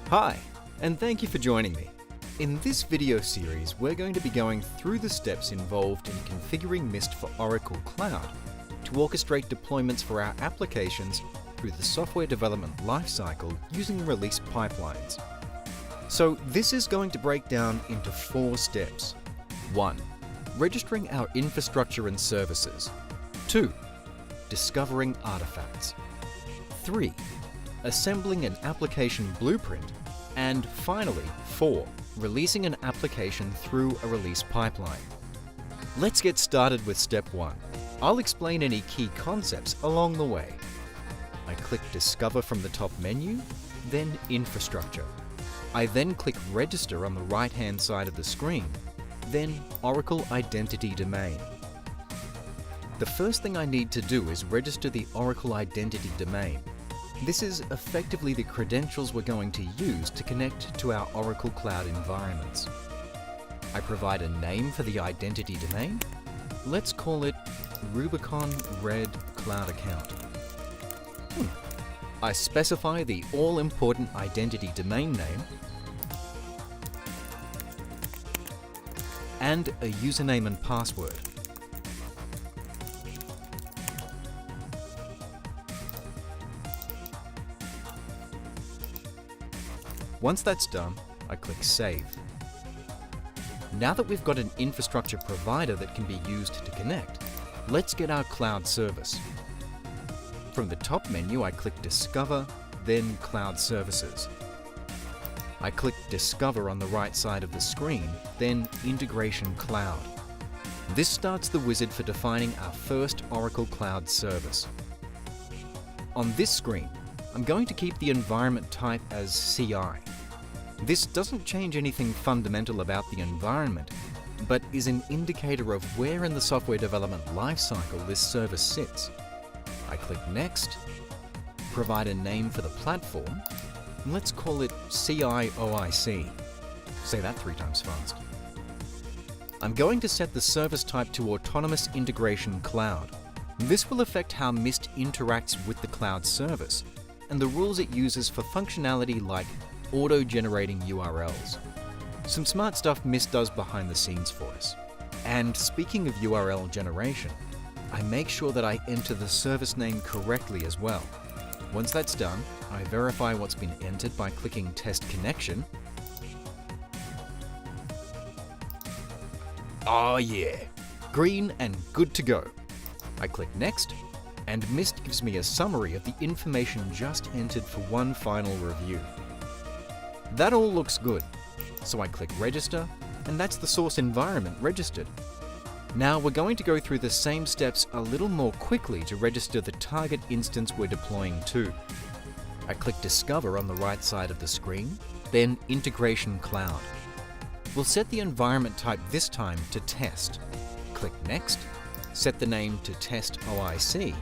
Hi, and thank you for joining me. In this video series, we're going to be going through the steps involved in configuring MyST for Oracle Cloud to orchestrate deployments for our applications through the software development lifecycle using release pipelines. So this is going to break down into 4 steps. 1. Registering our infrastructure and services. 2. Discovering artifacts. 3. Assembling an application blueprint. And finally, 4. Releasing an application through a release pipeline. Let's get started with step 1. I'll explain any key concepts along the way. I click Discover from the top menu, then Infrastructure. I then click Register on the right-hand side of the screen, then Oracle Identity Domain. The first thing I need to do is register the Oracle Identity Domain. This is effectively the credentials we're going to use to connect to our Oracle Cloud environments. I provide a name for the identity domain. Let's call it Rubicon Red Cloud Account. I specify the all-important identity domain name and a username and password. Once that's done, I click Save. Now that we've got an infrastructure provider that can be used to connect, let's get our cloud service. From the top menu, I click Discover, then Cloud Services. I click Discover on the right side of the screen, then Integration Cloud. This starts the wizard for defining our first Oracle Cloud service. On this screen, I'm going to keep the environment type as CI. This doesn't change anything fundamental about the environment, but is an indicator of where in the software development lifecycle this service sits. I click Next, provide a name for the platform, and let's call it CI OIC. Say that 3 times fast. I'm going to set the service type to Autonomous Integration Cloud. This will affect how MyST interacts with the cloud service and the rules it uses for functionality like auto-generating URLs. Some smart stuff MyST does behind the scenes for us. And speaking of URL generation, I make sure that I enter the service name correctly as well. Once that's done, I verify what's been entered by clicking Test Connection. Oh yeah, green and good to go. I click Next, and MyST gives me a summary of the information just entered for one final review. That all looks good, so I click Register, and that's the source environment registered. Now we're going to go through the same steps a little more quickly to register the target instance we're deploying to. I click Discover on the right side of the screen, then Integration Cloud. We'll set the environment type this time to Test. Click Next, set the name to Test OIC,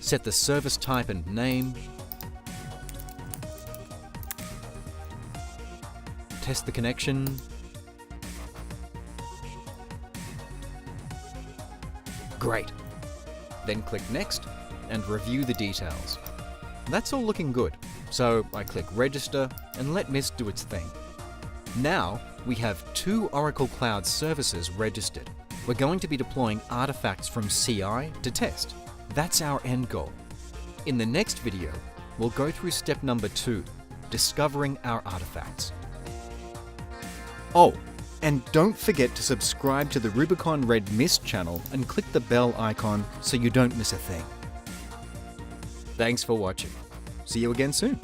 set the service type and name, test the connection, great. Then click Next and review the details. That's all looking good, so I click Register and let MyST do its thing. Now we have 2 Oracle Cloud services registered. We're going to be deploying artifacts from CI to test. That's our end goal. In the next video, we'll go through step number 2, discovering our artifacts. Oh, and don't forget to subscribe to the Rubicon Red MyST channel and click the bell icon so you don't miss a thing. Thanks for watching. See you again soon.